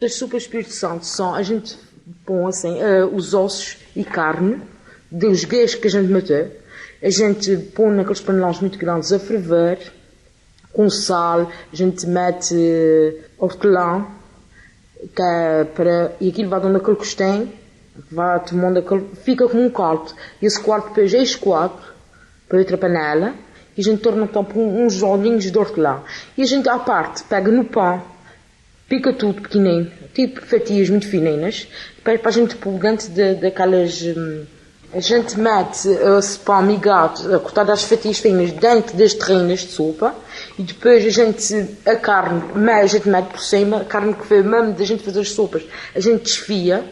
As sopas Espírito Santo são, a gente põe assim, os ossos e carne dos gays que a gente matou. A gente põe naqueles panelões muito grandes a ferver, com sal, a gente mete hortelã, que é e aquilo vai dando aquele costinho, vai tomando aquele, fica como um caldo. E esse caldo depois é escoado para outra panela, e a gente torna então por uns olhinhos de hortelã. E a gente à parte pega no pão, pica tudo pequenininho, tipo fatias muito fininhas, para a gente pôr dentro daquelas... A gente mete esse pão migado, cortado às fatias finas, dentro das terrinas de sopa, e depois a carne, a gente mete por cima, a carne que foi mesmo da gente fazer as sopas, a gente desfia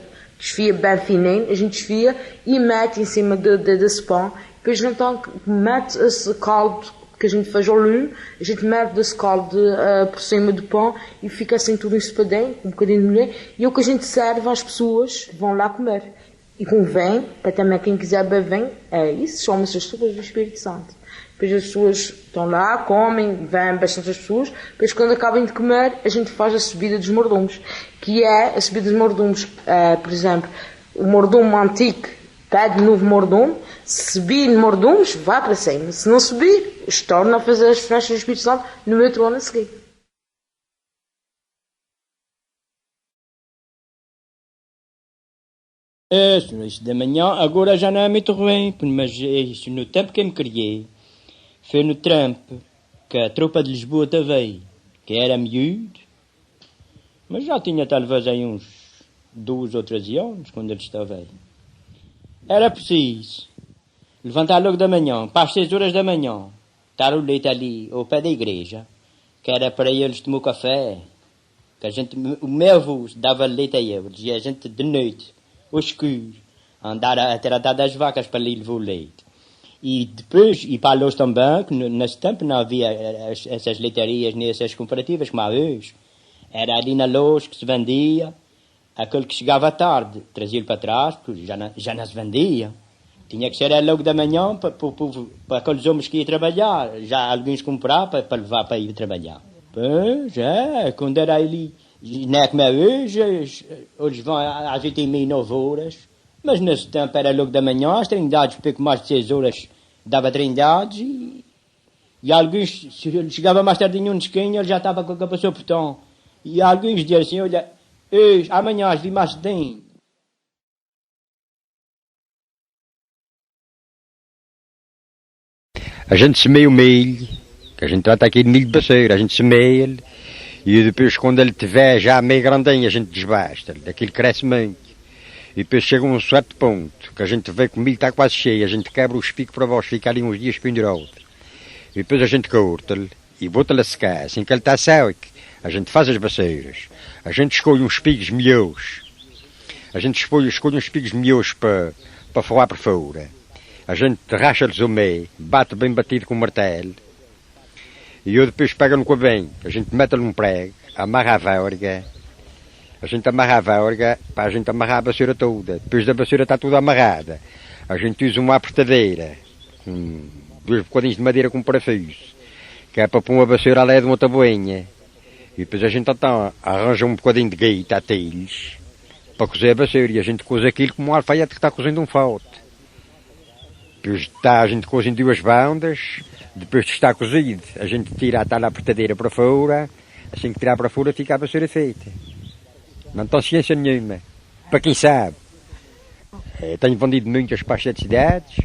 bem fininho, a gente desfia e mete em cima desse pão, depois então mete esse caldo que a gente faz ao lume, a gente mete esse caldo por cima do pão e fica assim tudo ensopadinho, com um bocadinho de molho, e é o que a gente serve às pessoas que vão lá comer. E convém, para também quem quiser beber, é isso, chama-se as sopas do Espírito Santo. Depois as pessoas estão lá, comem, vêm bastantes pessoas, depois quando acabam de comer, a gente faz a subida dos mordomos, que é a subida dos mordomos, por exemplo, o mordomo antigo pede novo mordomo, se subir mordomos, vai para cima, se não subir, torna a fazer as festas do Espírito Santo no outro ano a seguir. Isso da manhã, agora já não é muito ruim, mas isso no tempo que eu me criei, foi no trampo que a tropa de Lisboa veio, que era miúdo, mas já tinha talvez aí uns 2 ou 13 anos quando ele estava aí. Era preciso levantar logo da manhã, para as 6 horas da manhã, estar o leite ali ao pé da igreja, que era para eles tomar café, que o meu avô dava leite a eles, e a gente de noite, ao escuro, andar a tratar das vacas para lhe levar o leite. E depois, e para a Luz também, que nesse tempo não havia essas leitarias nem essas cooperativas como há hoje. Era ali na Luz que se vendia, aquele que chegava à tarde, trazia-lhe para trás, porque já não se vendia. Tinha que ser logo da manhã para aqueles homens que iam trabalhar, já alguns comprar para levar para ir trabalhar. Pois quando era ali, não é como é hoje, eles vão às 8h30, 9 horas, mas nesse tempo era logo da manhã, às trindades, pouco mais de 6 horas, dava trindades e alguns, se ele chegava mais tardinho um desquinho, ele já estava com a capa sobre o portão. E alguns diziam assim, olha, hoje, amanhã às 10 mais cedinho. A gente semeia o milho, que a gente trata aqui de milho de baceira, a gente semeia-lhe, e depois quando ele tiver já meio grandinho, a gente desbasta-lhe, aquilo cresce muito. E depois chega um certo ponto, que a gente vê que o milho está quase cheio, a gente quebra o espigo para baixo, fica ali uns dias pendurado. E depois a gente corta-lhe e bota-lhe a secar, assim que ele está seco, a gente faz as baceiras. A gente escolhe uns espigos melhores, a gente escolhe uns espigos melhores para forrar por fora. A gente racha-lhes o meio, bate bem batido com o martelo, e eu depois pego-no com a bem, a gente mete-lhe um prego, amarra a vórga, a gente amarra a vórga para a gente amarrar a baceira toda. Depois da baceira está toda amarrada, a gente usa uma apertadeira, com 2 bocadinhos de madeira com parafuso, que é para pôr uma baceira ali de uma tabuinha. E depois a gente então arranja um bocadinho de guita a telhos, para cozer a baceira, e a gente coze aquilo como um alfaiate que está cozendo um faute. Depois a gente coze em 2 bandas, depois que está cozido, a gente tira a tal apertadeira para fora, assim que tirar para fora fica a baceira feita. Não tem ciência nenhuma, para quem sabe. Tenho vendido muitas pastas de cidades,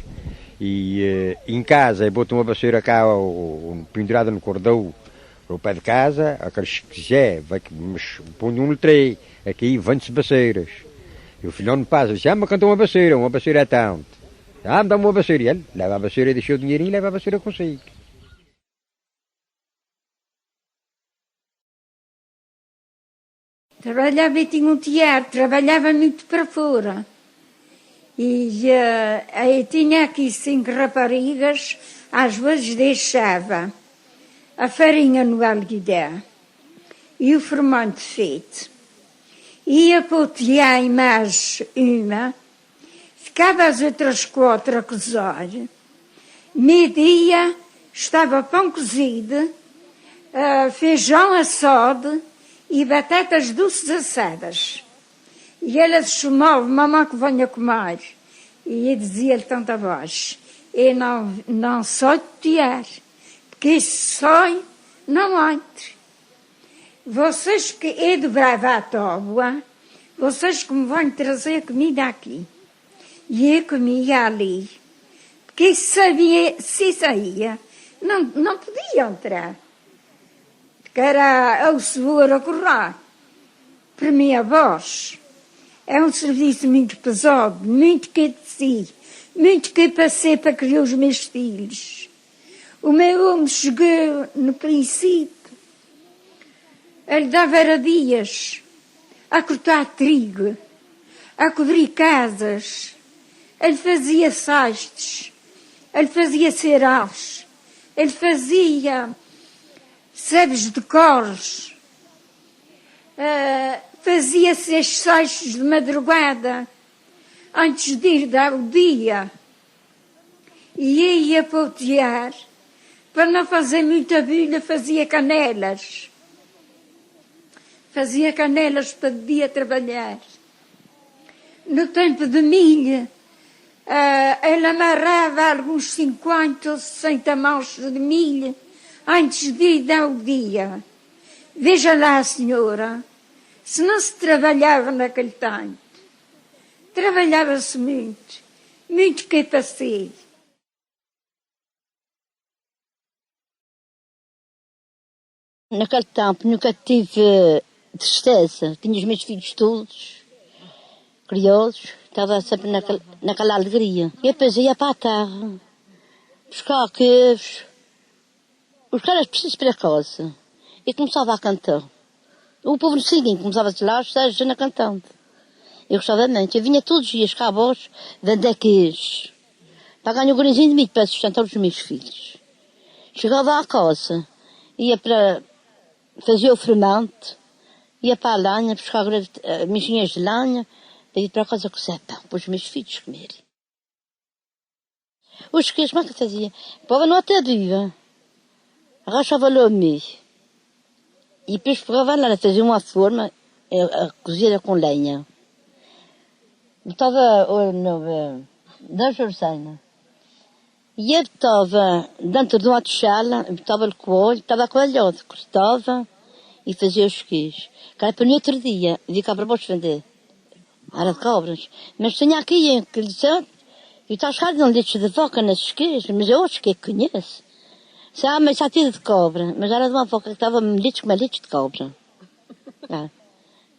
e em casa eu boto uma baceira cá pendurada no cordão ao pé de casa, aqueles que quiser, mas ponho um letreiro, aqui vende-se baceiras. E o filhão me passa, diz, mas canta uma baceira é tanto. Me dá uma baceira. E ele leva a baceira, deixa o dinheirinho e leva a baceira consigo. Trabalhava e tinha um teatro, trabalhava muito para fora. E aí tinha aqui 5 raparigas, às vezes deixava a farinha no alguidar e o fermento feito. Ia para o tear mais uma, ficava as outras 4 a cozer. Meio-dia estava pão cozido, feijão assado e batatas doces assadas. E ela se chamava, mamãe que venha comer. E eu dizia-lhe tanta voz, eu não sei tirar, porque isso sai, não entre. Vocês que é de Brava à Tóboa, vocês que me vão trazer comida aqui. E eu comia ali. Porque sabia, se saía, não podia entrar. Porque era o seguro a correr. Para mim, a voz. É um serviço muito pesado, muito que de si, muito que passei para criar os meus filhos. O meu homem chegou no princípio. Ele dava era dias a cortar trigo, a cobrir casas. Ele fazia cestos, ele fazia cereais, ele fazia sebes de cores, fazia-se as cestos de madrugada, antes de ir dar o dia. E eu ia poutear, para não fazer muita bilha, fazia canelas. Fazia canelas para de dia trabalhar. No tempo de milho, ele amarrava alguns 50 ou 60 mãos de milho antes de ir dar o dia. Veja lá, senhora, se não se trabalhava naquele tempo. Trabalhava-se muito, muito que passei. Naquele tempo nunca tive tristeza, tinha os meus filhos todos, criados, estava sempre naquela alegria. E depois ia para a terra, buscar queijos, buscar as precisas para casa, e começava a cantar. O povo no seguinte começava a lá, esteja cantando. Eu gostava muito, eu vinha todos os dias cá a voz, vender queijos, para ganhar um grãozinho de milho para sustentar os meus filhos. Chegava à casa, ia para fazer o fermento, ia para a lenha, buscar mexinhas de lenha, para ir para casa cozer pão, para os meus filhos comerem. Os queijos, como é que eu fazia? Pôr na atadura, rachava-lhe ao meio, e depois pegava lá, fazia uma forma, a cozida com lenha. Botava na jorcena. E eu estava dentro de uma tigela, estava com o olho, estava coalhado, cortava e fazia os queijos. Que era para no outro dia, vi cá para baixo vender. Era de cobras. Mas tinha aqui em que dizer, eu estava cheio de um leite de vaca nesses queijos, mas eu acho que conheço. Mas já tinha de cobra, mas era de uma vaca que estava leite com leite de cobra.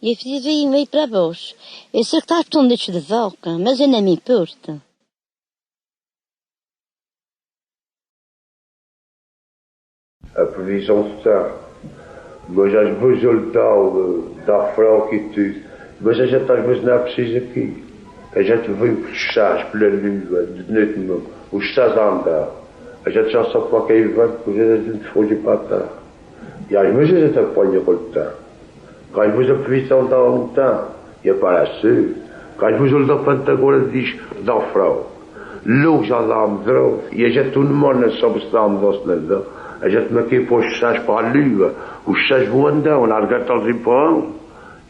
E eu fazia meio para baixo. Eu sei que estava com um leite de vaca, mas eu não me importa. A previsão está. Mas às vezes eu dá fraco e tudo. Mas a gente às vezes não é preciso aqui. A gente vem pelos chás, pela lua, de noite mesmo. Os chás a andar. A gente já sabe para que vai, depois a gente foge para a terra. E às vezes a gente apanha com o tempo. Às vezes a previsão dá um tempo. E aparece. Às vezes ele dá para agora diz, dá fraco. Logo já dá um medrão. E a gente não mora sobre se dá um doce não dá. A gente não quer pôr os chás para a lua, os chás vão andar, largar-te em pão,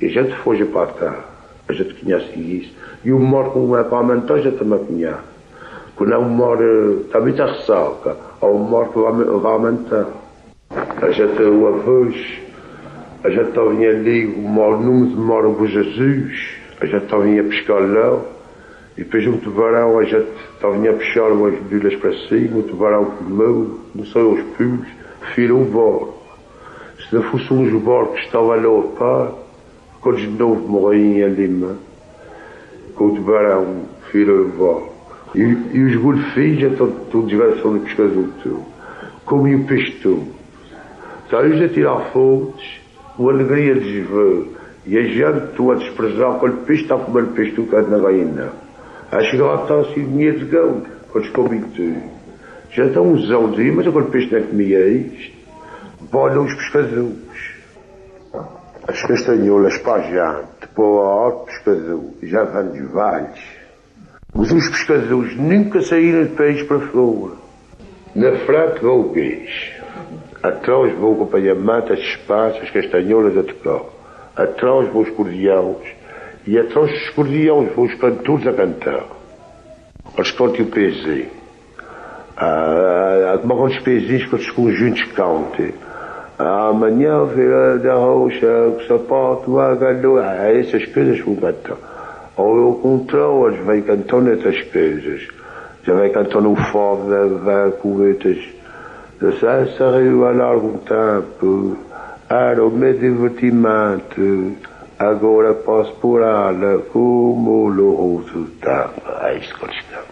e a gente foge para a terra. A gente conhece isso. E o morto não é para aumentar, a gente também conhece. Quando é um morto, também está ressaca, ou um morto vai aumentar. A gente, uma vez, a gente estava ali, o nome demora para Jesus, a gente estava a pescar lá, e depois um tubarão, a gente estava a puxar umas bilhas para cima, o tubarão comeu, não sei os pulos, virou o barco. Se não fosse uns barcos que estavam lá ao par, quando de novo morriam ali, com o tubarão, virou o barco. E os golfinhos, então, todos diversão de pescador, como o peixe todo. Então, eles a tirar fotos, a alegria de ver, e a gente, tu a desprezar, quando o peixe está a comer o peixe, tu está na gaina. A chegar lá está assim, dinheiro de gão, quando descobri tudo. Já está um zão de mas agora o peixe não comia isto. Bolham os pescadores. As castanholas para a gente, para o alto pescador, já vão dos vales. Mas os pescadores nunca saíram de país para fora. Na frente vão o peixe. Atrás vou o acompanhamento, as espaços, as castanholas a tocar. Atrás vou os cordiões. E atrás dos cordiões vou os cantores a cantar. Eles cantam o PZ. Como os PZs que os conjuntos cantam. Amanhã feira da rocha, o sapato, a galoa. Essas coisas vão cantar. Ou ao contrário, eles vêm cantando essas coisas. Já vêm cantando o fado, vai corretas. Já saiu há algum tempo. Era o meu divertimento. Agora posso por ela como o louroso tempo. É isso que eles cantam.